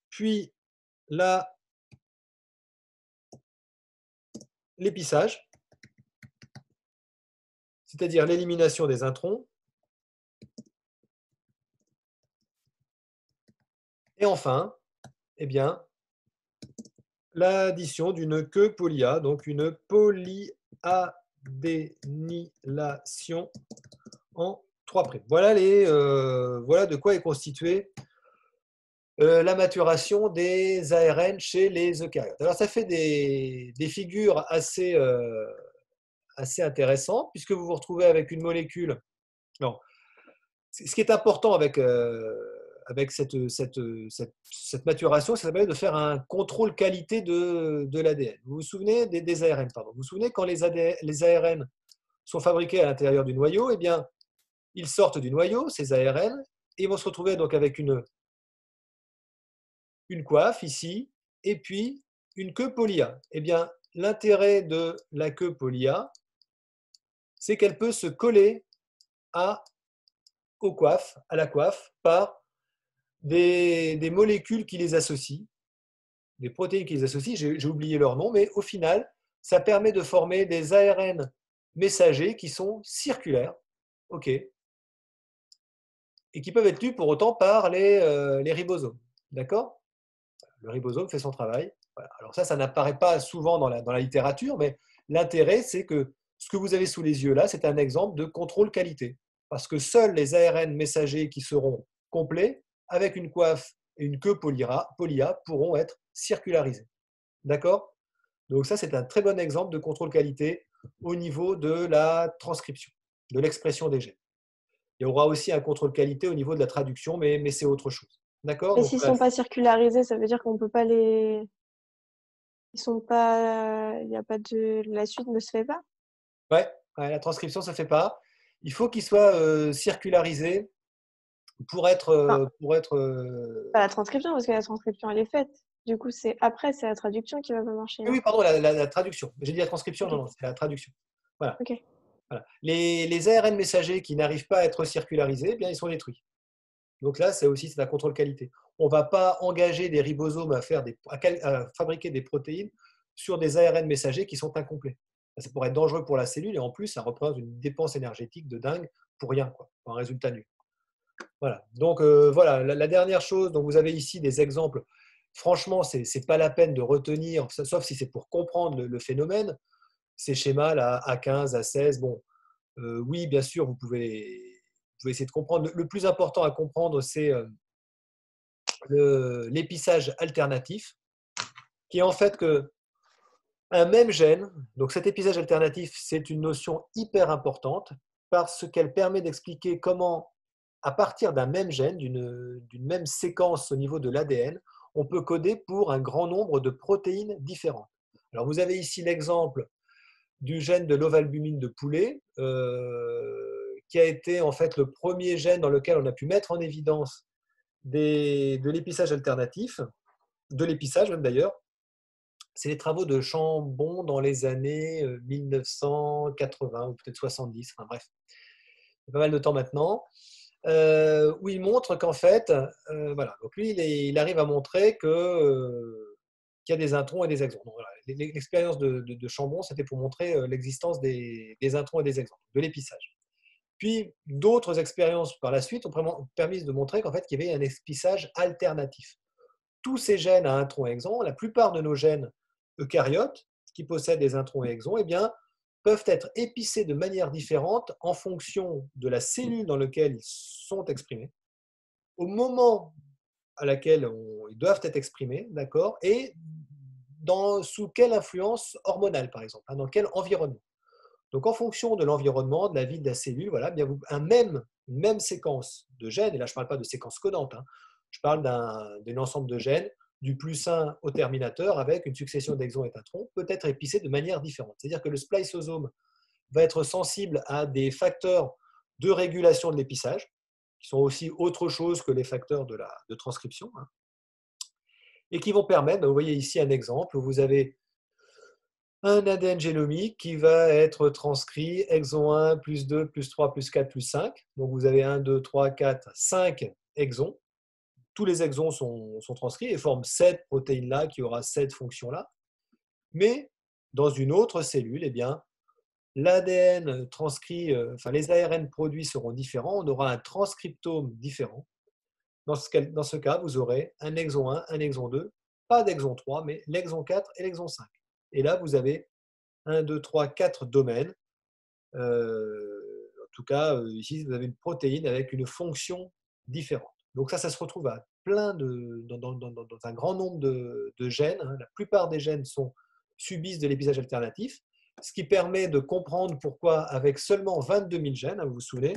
puis l'épissage, c'est-à-dire l'élimination des introns, et enfin, eh bien, l'addition d'une queue poly-A, donc une polyadénylation en 3'. Voilà, voilà de quoi est constituée la maturation des ARN chez les eucaryotes. Alors, ça fait des figures assez intéressantes, puisque vous vous retrouvez avec une molécule. Non. Ce qui est important avec cette maturation, ça permet de faire un contrôle qualité de l'ADN. Vous vous souvenez des ARN, pardon. Vous vous souvenez quand les ARN sont fabriqués à l'intérieur du noyau, eh bien, ils sortent du noyau, ces ARN, et ils vont se retrouver donc avec une coiffe ici, et puis une queue poly-A. Eh bien, l'intérêt de la queue poly-A, c'est qu'elle peut se coller à la coiffe par des molécules qui les associent, des protéines qui les associent, j'ai oublié leur nom, mais au final, ça permet de former des ARN messagers qui sont circulaires, ok, et qui peuvent être lus pour autant par les ribosomes. D'accord? Le ribosome fait son travail. Voilà. Alors ça n'apparaît pas souvent dans la littérature, mais l'intérêt, c'est que ce que vous avez sous les yeux là, c'est un exemple de contrôle qualité. Parce que seuls les ARN messagers qui seront complets, avec une coiffe et une queue poly-A, pourront être circularisés. D'accord? Donc ça, c'est un très bon exemple de contrôle qualité au niveau de la transcription, de l'expression des gènes. Il y aura aussi un contrôle qualité au niveau de la traduction, mais c'est autre chose. D'accord? Mais Donc, s'ils ne sont pas circularisés, ça veut dire qu'on peut pas les. Ils sont pas. Il y a pas de. La suite ne se fait pas? ouais, la transcription, ça ne se fait pas. Il faut qu'ils soient circularisés pour être. Enfin, Pour être. pas la transcription, parce que la transcription, elle est faite. Du coup, c'est après, c'est la traduction qui va pas marcher, Oui, non? oui, pardon, la traduction. J'ai dit la transcription, Ok. non, c'est la traduction. Voilà. Ok. Voilà. Les ARN messagers qui n'arrivent pas à être circularisés, eh bien, ils sont détruits. Donc là, c'est un contrôle qualité. On ne va pas engager des ribosomes à fabriquer des protéines sur des ARN messagers qui sont incomplets. Ça pourrait être dangereux pour la cellule et en plus, ça représente une dépense énergétique de dingue pour rien, quoi, pour un résultat nul. Voilà. Donc voilà, la dernière chose, donc vous avez ici des exemples. Franchement, ce n'est pas la peine de retenir, sauf si c'est pour comprendre le phénomène, ces schémas là, A15, A16. Bon, oui, bien sûr, vous pouvez essayer de comprendre. Le plus important à comprendre, c'est l'épissage alternatif, qui est en fait que un même gène, donc cet épissage alternatif, c'est une notion hyper importante parce qu'elle permet d'expliquer comment, à partir d'un même gène, d'une même séquence au niveau de l'ADN, on peut coder pour un grand nombre de protéines différentes. Alors vous avez ici l'exemple du gène de l'ovalbumine de poulet, qui a été en fait le premier gène dans lequel on a pu mettre en évidence de l'épissage alternatif, de l'épissage même d'ailleurs. C'est les travaux de Chambon dans les années 1980 ou peut-être 70, enfin bref, c'est pas mal de temps maintenant, où il montre qu'en fait, voilà, donc lui, il arrive à montrer qu'il y a des introns et des exons. Donc, voilà, l'expérience de Chambon, c'était pour montrer l'existence des introns et des exons, de l'épissage. Puis d'autres expériences par la suite ont permis de montrer qu'en fait, qu'il y avait un épissage alternatif. Tous ces gènes à introns et exons, la plupart de nos gènes eucaryotes qui possèdent des introns et exons, eh bien, peuvent être épicés de manière différente en fonction de la cellule dans laquelle ils sont exprimés, au moment à laquelle ils doivent être exprimés, d'accord, et sous quelle influence hormonale, par exemple, dans quel environnement. Donc, en fonction de l'environnement, de la vie de la cellule, voilà, bien une même séquence de gènes, et là je ne parle pas de séquence codante, je parle d'un ensemble de gènes, du plus 1 au terminateur, avec une succession d'exons et d'introns, peut être épicé de manière différente. C'est-à-dire que le spliceosome va être sensible à des facteurs de régulation de l'épissage, qui sont aussi autre chose que les facteurs de transcription, et qui vont permettre, vous voyez ici un exemple, où vous avez un ADN génomique qui va être transcrit exon 1, plus 2, plus 3, plus 4, plus 5. Donc vous avez 1, 2, 3, 4, 5 exons. Tous les exons sont transcrits et forment cette protéine-là qui aura cette fonction-là. Mais dans une autre cellule, eh bien, l'ADN transcrit, les ARN produits seront différents. On aura un transcriptome différent. Dans ce cas, vous aurez un exon 1, un exon 2, pas d'exon 3, mais l'exon 4 et l'exon 5. Et là, vous avez 1, 2, 3, 4 domaines, tout cas, ici, vous avez une protéine avec une fonction différente. Donc ça se retrouve à dans un grand nombre de gènes. La plupart des gènes subissent de l'épisage alternatif, ce qui permet de comprendre pourquoi, avec seulement 22 000 gènes, vous vous souvenez,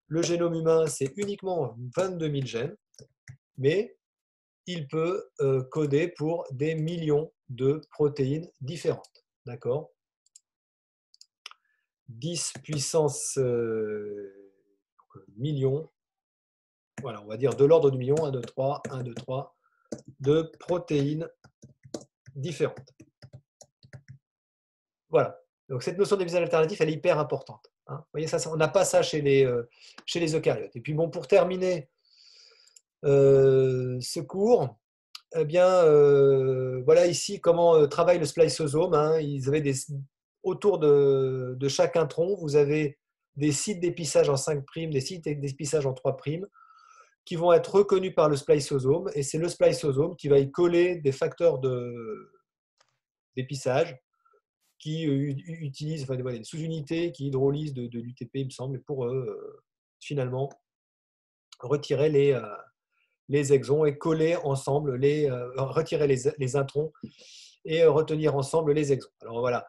le génome humain, c'est uniquement 22 000 gènes, mais il peut coder pour des millions de protéines différentes. D'accord ? 10 puissance millions, voilà, on va dire de l'ordre du million, 1, 2, 3, 1, 2, 3, de protéines différentes. Voilà. Donc cette notion d'épisage alternatif, elle est hyper importante. Hein. Vous voyez, ça, on n'a pas ça chez les eucaryotes. Et puis bon, pour terminer ce cours, eh bien, voilà ici comment travaille le spliceosome. Hein. Ils avaient autour de chaque intron, vous avez des sites d'épissage en 5', des sites d'épissage en 3', qui vont être reconnus par le spliceosome. Et c'est le spliceosome qui va y coller des facteurs d'épissage qui utilisent une sous-unité qui hydrolyse de l'UTP, il me semble, pour finalement retirer les exons et coller ensemble, retirer les introns et retenir ensemble les exons. Alors voilà,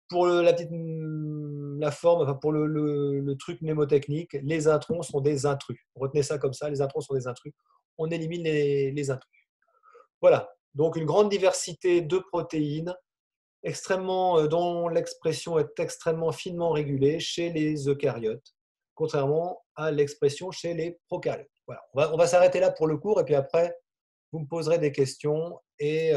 pour la forme, enfin pour le truc mnémotechnique, les introns sont des intrus. Retenez ça comme ça, les introns sont des intrus. On élimine les intrus. Voilà, donc une grande diversité de protéines dont l'expression est extrêmement finement régulée chez les eucaryotes, contrairement à l'expression chez les prokaryotes. Voilà. On va s'arrêter là pour le cours et puis après, vous me poserez des questions et